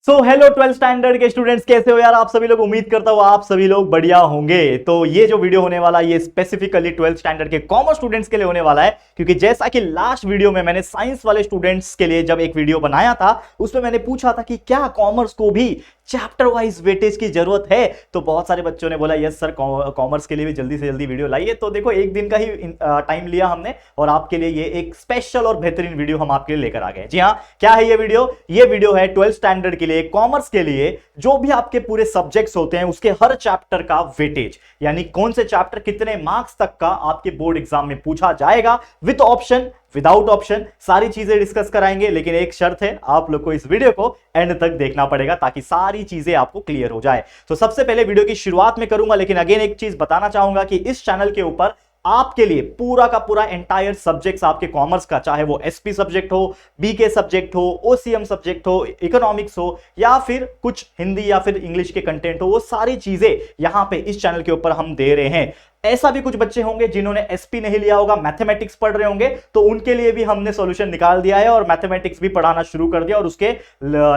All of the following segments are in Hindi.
हेलो 12th स्टैंडर्ड के स्टूडेंट्स, कैसे हो यार आप सभी लोग। उम्मीद करता हूँ आप सभी लोग बढ़िया होंगे। तो ये जो वीडियो होने वाला है ये स्पेसिफिकली 12th स्टैंडर्ड के कॉमर्स स्टूडेंट्स के लिए होने वाला है, क्योंकि जैसा कि लास्ट वीडियो में मैंने साइंस वाले स्टूडेंट्स के लिए जब एक वीडियो बनाया था उसमें मैंने पूछा था कि क्या कॉमर्स को भी चैप्टर वाइज वेटेज की जरूरत है। तो बहुत सारे बच्चों ने बोला यस सर, कॉमर्स के लिए भी जल्दी से जल्दी वीडियो लाइए। तो देखो, एक दिन का ही टाइम लिया हमने और आपके लिए ये एक स्पेशल और बेहतरीन वीडियो हम आपके लिए लेकर आ गए। जी हाँ, क्या है ये वीडियो? ये वीडियो है 12th स्टैंडर्ड के लिए, कॉमर्स के लिए जो भी आपके पूरे सब्जेक्ट्स होते हैं उसके हर चैप्टर का वेटेज, यानी कौन से चैप्टर कितने मार्क्स तक का आपके बोर्ड एग्जाम में पूछा जाएगा, विद ऑप्शन विदाउट ऑप्शन, सारी चीजें डिस्कस कराएंगे। लेकिन एक शर्त है, आप लोग को इस वीडियो को एंड तक देखना पड़ेगा ताकि सारी चीजें आपको क्लियर हो जाए। तो सबसे पहले वीडियो की शुरुआत में करूंगा, लेकिन अगेन एक चीज बताना चाहूंगा कि इस चैनल के ऊपर आपके लिए पूरा का पूरा एंटायर सब्जेक्ट्स आपके कॉमर्स का, चाहे वो एसपी सब्जेक्ट हो, बीके सब्जेक्ट हो, ओसीएम सब्जेक्ट हो, इकोनॉमिक्स हो, या फिर कुछ हिंदी या फिर इंग्लिश के कंटेंट हो, वो सारी चीजें यहां पे इस चैनल के ऊपर हम दे रहे हैं। ऐसा भी कुछ बच्चे होंगे जिन्होंने एसपी नहीं लिया होगा, मैथमेटिक्स पढ़ रहे होंगे, तो उनके लिए भी हमने सॉल्यूशन निकाल दिया है और मैथमेटिक्स भी पढ़ाना शुरू कर दिया और उसके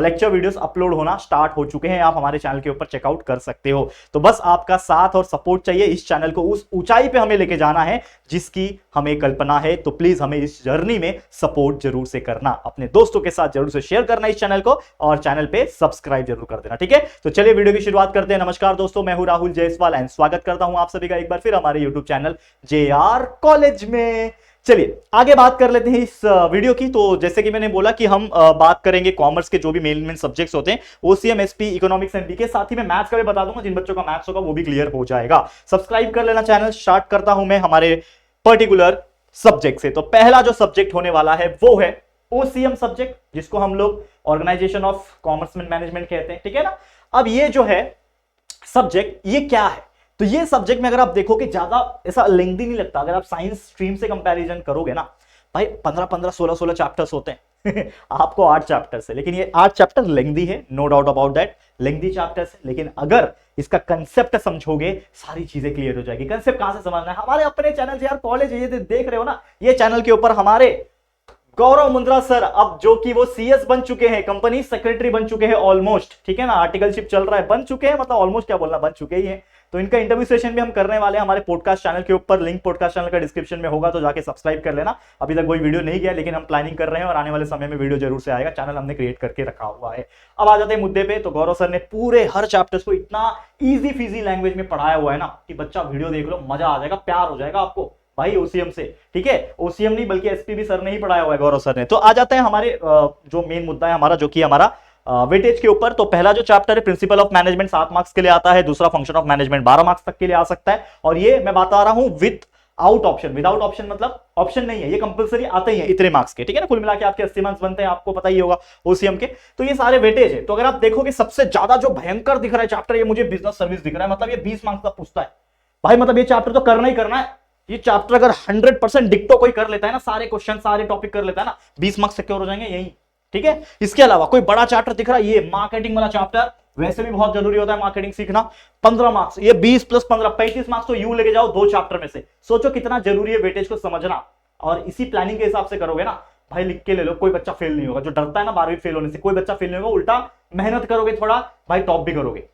लेक्चर वीडियोस अपलोड होना स्टार्ट हो चुके हैं। आप हमारे चैनल के ऊपर चेकआउट कर सकते हो। तो बस आपका साथ और सपोर्ट चाहिए। इस चैनल को उस ऊंचाई पे हमें लेके जाना है जिसकी हमें कल्पना है। तो प्लीज हमें इस जर्नी में सपोर्ट जरूर से करना, अपने दोस्तों के साथ जरूर से शेयर करना इस चैनल को, और चैनल पे सब्सक्राइब जरूर कर देना। ठीक है, तो चलिए वीडियो की शुरुआत करते हैं। नमस्कार दोस्तों, मैं हूं राहुल जायसवाल एंड स्वागत करता हूं आप सभी का एक बार फिर हमारे यूट्यूब चैनल जेआर कॉलेज में। चलिए आगे बात कर लेते हैं इस वीडियो की। तो जैसे कि मैंने बोला कि हम बात करेंगे कॉमर्स के जो भी मेन सब्जेक्ट्स होते हैं, OCM, SP, economics and BK, साथ ही में मैथ्स का भी बता दूंगा। जिन बच्चों का मैथ्स होगा वो भी क्लियर हो जाएगा। सब्सक्राइब कर लेना चैनल। स्टार्ट करता हूं मैं हमारे पर्टिकुलर सब्जेक्ट से। तो पहला जो सब्जेक्ट होने वाला है वो है ओसीएम सब्जेक्ट, जिसको हम लोग ऑर्गेनाइजेशन ऑफ कॉमर्स मैनेजमेंट कहते हैं। ठीक है ना। अब ये जो है सब्जेक्ट, ये क्या है? तो ये सब्जेक्ट में अगर आप देखोगे ज्यादा ऐसा लेंथी नहीं लगता। अगर आप साइंस स्ट्रीम से कंपैरिजन करोगे ना भाई, 15-15, 16-16 चैप्टर्स होते हैं आपको 8 चैप्टर्स है, लेकिन ये 8 चैप्टर लेंथी है, no doubt about that, lengthy chapters है। लेकिन अगर इसका कंसेप्ट समझोगे सारी चीजें क्लियर हो जाएगी। कंसेप्ट कहां से समझना है? हमारे अपने चैनल से यार, कॉलेज ये देख रहे हो ना, ये चैनल के ऊपर हमारे गौरव मुंद्रा सर, अब जो कि वो सीएस बन चुके हैं, कंपनी सेक्रेटरी बन चुके हैं ऑलमोस्ट। ठीक है ना, आर्टिकलशिप चल रहा है, बन चुके हैं, मतलब ऑलमोस्ट क्या बोलना, बन चुके ही हैं। तो इनका इंटरव्यू सेशन भी हम करने वाले हैं हमारे पॉडकास्ट चैनल के ऊपर। लिंक पॉडकास्ट चैनल का डिस्क्रिप्शन में होगा, तो जाके सब्सक्राइब कर लेना। अभी तक कोई वीडियो नहीं गया, लेकिन हम प्लानिंग कर रहे हैं और आने वाले समय में वीडियो जरूर से आएगा। चैनल हमने क्रिएट करके रखा हुआ है। अब आ जाते हैं मुद्दे पे। तो गौरव सर ने पूरे हर चैप्टर्स को इतना ईजी फीजी लैंग्वेज में पढ़ाया हुआ है ना कि बच्चा वीडियो देख लो, मजा आ जाएगा, प्यार हो जाएगा आपको भाई ओसीएम से। ठीक है, ओसीएम नहीं बल्कि एसपी भी सर ने ही पढ़ाया हुआ है, गौरव सर ने। तो आ जाते हैं हमारे जो मेन मुद्दा है हमारा, जो कि हमारा वेटेज के ऊपर। तो पहला जो चैप्टर है प्रिंसिपल ऑफ मैनेजमेंट, 7 मार्क्स के लिए आता है। दूसरा फंक्शन ऑफ मैनेजमेंट 12 मार्क्स तक के लिए आ सकता है। और ये मैं बता रहा हूं with out option. Without option मतलब ऑप्शन नहीं है, ये कंपलसरी आते ही है इतने मार्क्स के। ठीक है ना, कुल मिला के आपके 80 मार्क्स बनते हैं, आपको पता ही होगा ओसीएम के। तो ये सारे वेटेज है। तो अगर आप देखोगे सबसे ज्यादा जो भयंकर दिख रहा है चैप्टर, ये मुझे बिजनेस सर्विस दिख रहा है। मतलब ये 20 मार्क्स का पूछता है भाई, मतलब ये चैप्टर तो करना ही करना है। ये चैप्टर अगर 100% डिक्टो कोई कर लेता है ना, सारे क्वेश्चन सारे टॉपिक कर लेता है ना, 20 मार्क्स सिक्योर हो जाएंगे यही। ठीक है, इसके अलावा कोई बड़ा चैप्टर दिख रहा है, ये मार्केटिंग वाला चैप्टर, वैसे भी बहुत जरूरी होता है मार्केटिंग सीखना, 15 मार्क्स। ये 20 + 15 35 मार्क्स तो यूं लेके जाओ 2 चैप्टर में से। सोचो कितना जरूरी है वेटेज को समझना। और इसी प्लानिंग के हिसाब से करोगे ना भाई, लिख के ले लो, कोई बच्चा फेल नहीं होगा। जो डरता है ना 12वीं फेल होने से, कोई बच्चा फेल नहीं होगा। उल्टा मेहनत करोगे थोड़ा भाई, टॉप भी करोगे।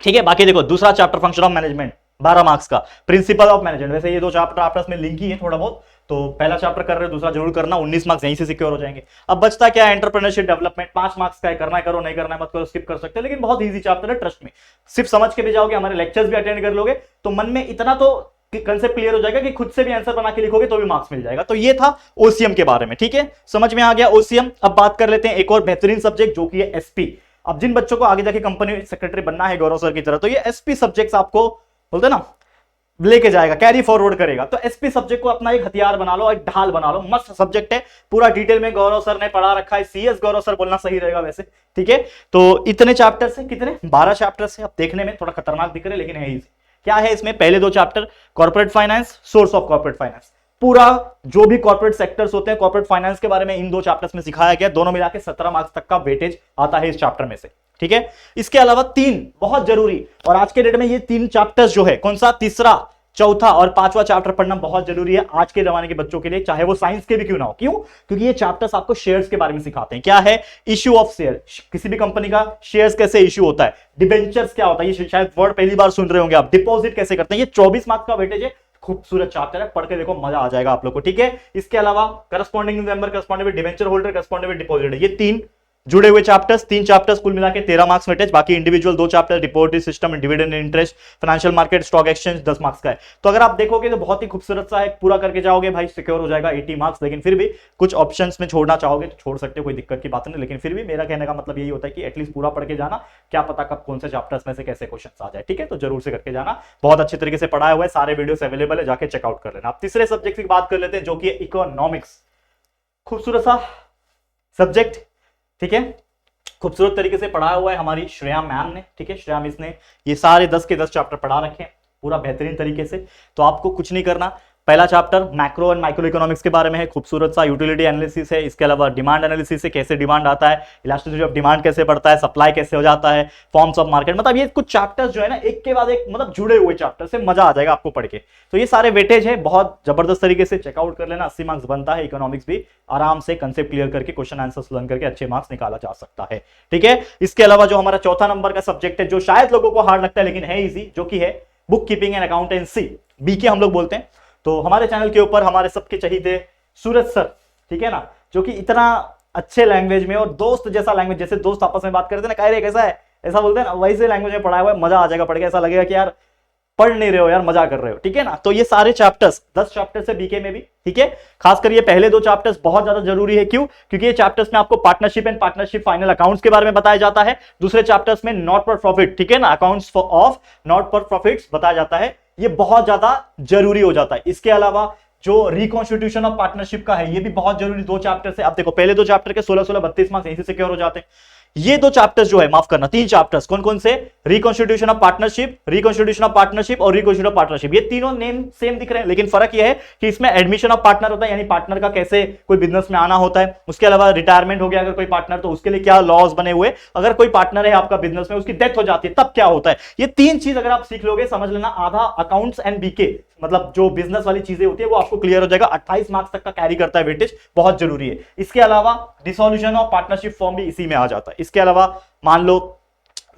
ठीक है, बाकी देखो दूसरा chapter function of management 12 marks का, प्रिंसिपल ऑफ मैनेजमेंट। वैसे ये 2 चैप्टर आपस में लिंक ही है थोड़ा बहुत। तो पहला चैप्टर कर रहे हो, दूसरा जरूर करना, 19 मार्क्स यहीं से सिक्योर हो जाएंगे। अब बचता क्या है? एंटरप्रेन्योरशिप डेवलपमेंट, 5 मार्क्स का है, करना है करो, नहीं करना है मत करो, स्किप कर सकते हो। लेकिन बहुत ईजी चैप्टर है, ट्रस्ट में। सिर्फ समझ के भी जाओगे, हमारे लेक्चर्स भी अटेंड कर लोगे, तो मन में इतना तो कंसेप्ट क्लियर हो जाएगा कि खुद से भी आंसर बना के लिखोगे तो भी मार्क्स मिल जाएगा। तो ये था ओसीएम के बारे में। ठीक है, समझ में आ गया ओसीएम। अब बात कर लेते हैं एक और बेहतरीन सब्जेक्ट, जो कि है एसपी। अब जिन बच्चों को आगे जाके कंपनी सेक्रेटरी बनना है गौरव सर की तरह, तो ये एसपी सब्जेक्ट्स आपको बोलते ना लेके जाएगा, कैरी फॉरवर्ड करेगा। तो एसपी सब्जेक्ट को अपना एक हथियार बना लो, एक ढाल बना लो। मस्त सब्जेक्ट है, पूरा डिटेल में गौरव सर ने पढ़ा रखा है। सीएस गौरव सर बोलना सही रहेगा वैसे। ठीक है, तो इतने चैप्टर्स हैं, कितने? 12 चैप्टर्स हैं। अब देखने में थोड़ा खतरनाक दिख रहे हैं, लेकिन है इजी। क्या है इसमें? पहले 2 chapter corporate finance, source of corporate finance, पूरा जो भी कॉर्पोरेट सेक्टर्स होते हैं कॉर्पोरेट फाइनेंस के बारे में इन 2 चैप्टर्स में सिखाया गया। दोनों मिला के 17 मार्क्स तक का वेटेज आता है इस चैप्टर में से। ठीक है, इसके अलावा 3 बहुत जरूरी, और आज के डेट में ये 3 चैप्टर्स जो है, कौन सा? तीसरा चौथा और पांचवा चैप्टर पढ़ना बहुत जरूरी है आज के जमाने के बच्चों के लिए, चाहे वो साइंस के भी क्यों ना हो। क्यों? क्योंकि ये चैप्टर्स आपको शेयर्स के बारे में सिखाते हैं। क्या है? इश्यू ऑफ शेयर, किसी भी कंपनी का शेयर्स कैसे इश्यू होता है, डिबेंचर्स क्या होता है, ये शायद वर्ड पहली बार सुन रहे होंगे आप, डिपॉजिट कैसे करते हैं। ये 24 मार्क्स का वेटेज है, खूबसूरत चैप्टर है, पढ़ के देखो मजा आ जाएगा आप लोग को। ठीक है, इसके अलावा corresponding member, corresponding with debenture holder, corresponding with deposit, ये तीन जुड़े हुए चैप्टर्स, तीन चैप्टर्स कुल मिला के 13 मार्क्स वेटेज, बाकी individual 2 chapter, reporting system, dividend interest, financial market, stock exchange 10 marks का है। तो अगर आप देखोगे तो बहुत ही खूबसूरत सा है, पूरा करके जाओगे भाई सिक्योर हो जाएगा 80 मार्क्स। लेकिन फिर भी कुछ ऑप्शंस में छोड़ना चाहोगे तो छोड़ सकते हो, कोई दिक्कत की बात नहीं। लेकिन फिर भी मेरा कहने का मतलब यही होता है कि एटलीस्ट पूरा पढ़ के जाना, क्या पता कब कौन से चैप्टर्स में से कैसे क्वेश्चन आ जाए। ठीक है, तो जरूर से करके जाना, बहुत अच्छे तरीके से पढ़ाया हुआ है, सारे वीडियोस अवेलेबल है, जाके चेकआउट कर लेना। आप तीसरे सब्जेक्ट की बात कर लेते हैं जो कि इकोनॉमिक्स, खूबसूरत सा सब्जेक्ट। ठीक है, खूबसूरत तरीके से पढ़ाया हुआ है हमारी श्रेया मैम ने। ठीक है, श्रेया मिस ने ये सारे 10 के 10 चैप्टर पढ़ा रखे हैं पूरा बेहतरीन तरीके से। तो आपको कुछ नहीं करना, पहला chapter macro and micro economics के बारे में है, खूबसूरत सा यूटिलिटी एनालिसिस है। इसके अलावा डिमांड एनालिसिस है, कैसे डिमांड आता है, इलास्टिसिटी ऑफ डिमांड कैसे बढ़ता है, सप्लाई कैसे हो जाता है, फॉर्म्स ऑफ मार्केट, मतलब ये कुछ चैप्टर्स जो है ना एक के बाद एक मतलब जुड़े हुए चैप्टर से मजा आ जाएगा आपको पढ़ के। तो ये सारे वेटेज है, बहुत जबरदस्त तरीके से चेकआउट कर लेना, 80 मार्क्स बनता है। इकोनॉमिक्स भी आराम से कंसेप्ट क्लियर करके क्वेश्चन आंसर्स लर्न करके अच्छे मार्क्स निकाला जा सकता है। ठीक है, इसके अलावा जो हमारा चौथा नंबर का सब्जेक्ट है जो शायद लोगों को हार्ड लगता है लेकिन है इजी, जो कि है bookkeeping and accountancy, BK हम लोग बोलते हैं। तो हमारे चैनल के ऊपर हमारे सबके चहीते सूरज सर, ठीक है ना, जो कि इतना अच्छे लैंग्वेज में और दोस्त जैसा लैंग्वेज, जैसे दोस्त आपस में बात करते हैं ना, कह रहे कैसा है ऐसा बोलते हैं ना, वैसे लैंग्वेज में पढ़ाया हुआ है, मजा आ जाएगा पढ़ के, ऐसा लगेगा कि यार पढ़ नहीं रहे हो यार, मजा कर रहे हो। ठीक है ना, तो ये सारे चैप्टर्स 10 चैप्टर्स है बीके में भी। ठीक है, खासकर ये पहले 2 चैप्टर्स बहुत ज्यादा जरूरी है। क्यों? क्योंकि ये चैप्टर्स में आपको partnership and partnership final accounts के बारे में बताया जाता है। दूसरे चैप्टर्स में नॉट फॉर प्रॉफिट, ठीक है ना, accounts of not for profits बताया जाता है। ये बहुत ज्यादा जरूरी हो जाता है। इसके अलावा जो रिकॉन्स्टिट्यूशन ऑफ पार्टनरशिप का है ये भी बहुत जरूरी 2 चैप्टर से। आप देखो पहले 2 चैप्टर के 16-16 32 मार्क्स यहीं से सिक्योर हो जाते हैं। ये 2 चैप्टर्स जो है, माफ करना 3 चैप्टर्स, कौन कौन से? Reconstitution of partnership, reconstitution of partnership और रिकॉन्स्टिट्यूशन ऑफ पार्टनरशिप। ये तीनों नेम सेम दिख रहे हैं, लेकिन फर्क ये है कि इसमें एडमिशन ऑफ पार्टनर होता है, यानी पार्टनर का कैसे कोई बिजनेस में आना होता है। उसके अलावा रिटायरमेंट हो गया अगर कोई पार्टनर, तो उसके लिए क्या लॉज बने हुए, अगर कोई पार्टनर है आपका बिजनेस में, उसकी डेथ हो जाती है तब क्या होता है। ये 3 चीज अगर आप सीख लोगे, समझ लेना आधा अकाउंट्स एंड बीके, मतलब जो बिजनेस वाली चीजें होती है वो आपको क्लियर हो जाएगा। 28 मार्क्स तक का कैरी करता है वेटेज, बहुत जरूरी है। इसके अलावा डिसोल्यूशन ऑफ पार्टनरशिप फॉर्म भी इसी में आ जाता है। इसके अलावा मान लो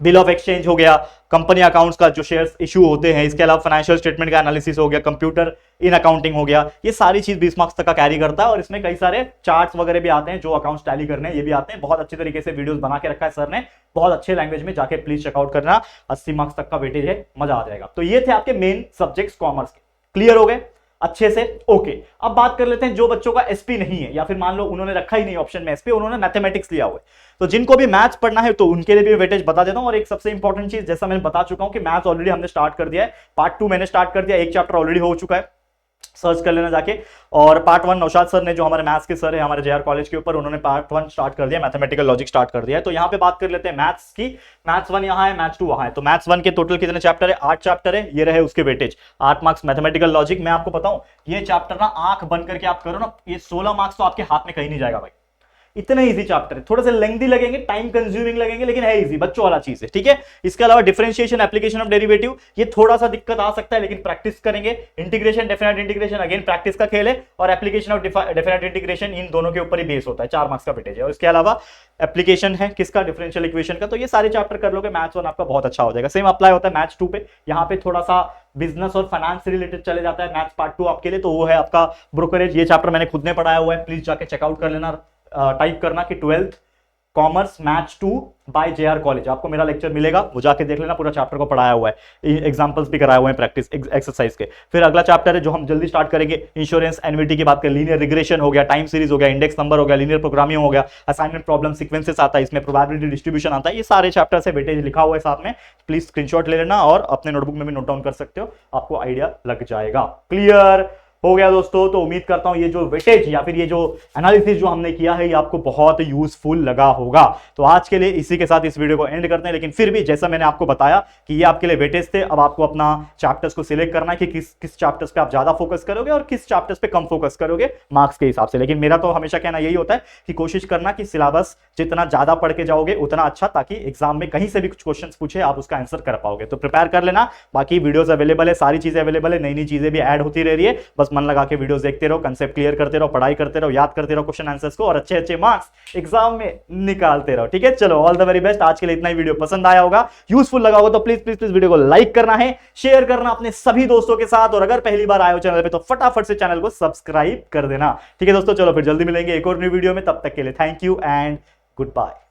बिल ऑफ एक्सचेंज हो गया, कंपनी अकाउंट्स का जो शेयर्स इशू होते हैं, इसके अलावा फाइनेंशियल स्टेटमेंट का एनालिसिस हो गया, कंप्यूटर इन अकाउंटिंग हो गया, ये सारी चीज 20 मार्क्स तक का कैरी करता है। और इसमें कई सारे चार्ट्स वगैरह भी आते हैं जो अकाउंट्स टैली करने हैं, ये भी आते हैं। बहुत अच्छे तरीके से वीडियोस बना के रखा है सर ने, बहुत अच्छे लैंग्वेज में, जाके प्लीज चेकआउट करना। 80 मार्क्स तक का वेटेज है, मजा आ जाएगा। तो ये थे आपके मेन सब्जेक्ट्स कॉमर्स के, क्लियर हो गए अच्छे से? ओके, अब बात कर लेते हैं जो बच्चों का एसपी नहीं है, या फिर मान लो उन्होंने रखा ही नहीं ऑप्शन में एसपी, उन्होंने मैथमेटिक्स लिया हुआ है। तो जिनको भी मैथ्स पढ़ना है तो उनके लिए भी वेटेज बता देता हूं। और एक सबसे इंपॉर्टेंट चीज, जैसा मैंने बता चुका हूं कि मैथ्स ऑलरेडी हमने स्टार्ट कर दिया है, पार्ट 2 मैंने स्टार्ट कर दिया, 1 चैप्टर ऑलरेडी हो चुका है, सर्च कर लेना जाके। और पार्ट 1 नौशाद सर ने, जो हमारे मैथ्स के सर है हमारे जेआर कॉलेज के ऊपर, उन्होंने पार्ट 1 स्टार्ट कर दिया, मैथमेटिकल लॉजिक स्टार्ट कर दिया है। तो यहाँ पे बात कर लेते हैं मैथ्स की। मैथ्स 1 यहाँ है, मैथ्स 2 वहां है। तो मैथ्स 1 के टोटल कितने चैप्टर है? 8 चैप्टर है। ये रहे उसके वेटेज, 8 मार्क्स मैथमेटिकल लॉजिक। मैं आपको बताऊं, ये चैप्टर ना आंख बंद करके आप करो ना, ये 16 मार्क्स तो आपके हाथ में कहीं नहीं जाएगा भाई, इतने इजी चैप्टर है। थोड़े से लेंथी लगेंगे, टाइम कंज्यूमिंग लगेंगे, लेकिन है इजी, बच्चों वाला चीज है। ठीक है, इसके अलावा डिफरेंशिएशन, एप्लीकेशन ऑफ डेरिवेटिव, ये थोड़ा सा दिक्कत आ सकता है, लेकिन प्रैक्टिस करेंगे। Integration, definite integration, again practice का खेल है। और एप्लीकेशन ऑफ डेफिनेट इंटीग्रेशन, इन दोनों के ऊपर ही बेस होता है, 4 मार्क्स का वेटेज है। और इसके अलावा एप्लीकेशन है किसका? डिफरेंशियल इक्वेशन का। तो ये सारे चैप्टर कर लोगे, मैथ्स 1 आपका बहुत अच्छा हो जाएगा। सेम अप्लाई होता है मैथ्स 2 पे। यहाँ पे थोड़ा सा बिजनेस और फाइनेंस से रिलेटेड चले जाता है मैथ्स पार्ट 2 आपके लिए, तो वो है आपका ब्रोकरेज। ये चैप्टर मैंने खुद ने पढ़ाया हुआ है, प्लीज जाके चेकआउट कर लेना। टाइप करना कि 12th commerce maths 2 by JR college, आपको मेरा लेक्चर मिलेगा, वो जाके देख लेना, पूरा चैप्टर को पढ़ाया हुआ है, एग्जांपल्स भी कराए हुए हैं प्रैक्टिस एक्सरसाइज के। फिर अगला चैप्टर है जो हम जल्दी स्टार्ट करेंगे, इंश्योरेंस एन्युइटी की बात करें, लीनियर रिग्रेशन हो गया, टाइम सीरीज हो गया, इंडेक्स नंबर हो गया, लीनियर प्रोग्रामिंग हो गया, असाइनमेंट प्रॉब्लम सीक्वेंसेस आता है, इसमें प्रोबेबिलिटी डिस्ट्रीब्यूशन आता है। ये सारे चैप्टर से वेटेज लिखा हुआ है साथ में, प्लीज स्क्रीनशॉट ले लेना और अपने नोटबुक में भी नोट डाउन कर सकते हो, आपको आइडिया लग जाएगा। क्लियर? हो गया दोस्तों। तो उम्मीद करता हूं ये जो वेटेज या फिर ये जो एनालिसिस जो हमने किया है ये आपको बहुत यूजफुल लगा होगा। तो आज के लिए इसी के साथ इस वीडियो को एंड करते हैं, लेकिन फिर भी जैसा मैंने आपको बताया कि ये आपके लिए वेटेज थे, अब आपको अपना चैप्टर्स को सिलेक्ट करना है कि किस चैप्टर्स पे आप ज्यादा फोकस करोगे और किस चैप्टर्स पे कम फोकस करोगे मार्क्स के हिसाब से। लेकिन मेरा तो हमेशा कहना यही होता है कि कोशिश करना कि सिलेबस जितना ज्यादा पढ़ के जाओगे उतना अच्छा, ताकि एग्जाम में कहीं से भी कुछ क्वेश्चन पूछे आप उसका आंसर कर पाओगे। तो प्रिपेयर कर लेना। बाकी वीडियोस अवेलेबल है, सारी चीजें अवेलेबल है, नई नई चीजें भी ऐड होती रह रही है। बस मन लगा के वीडियोस देखते रहो, कंसेप्ट क्लियर करते रहो, पढ़ाई करते रहो, याद करते रहो क्वेश्चन आंसर्स को और अच्छे अच्छे मार्क्स एग्जाम में निकालते रहो। ठीक है, चलो ऑल द वेरी बेस्ट। आज के लिए इतना ही। वीडियो पसंद आया होगा, यूजफुल लगा होगा तो प्लीज प्लीज प्लीज वीडियो को लाइक करना है, शेयर करना अपने सभी दोस्तों के साथ, और अगर पहली बार आए हो चैनल पे तो फटाफट से चैनल को सब्सक्राइब कर देना। ठीक है दोस्तों, चलो फिर जल्दी मिलेंगे एक और न्यू वीडियो में। तब तक के लिए thank you and good bye.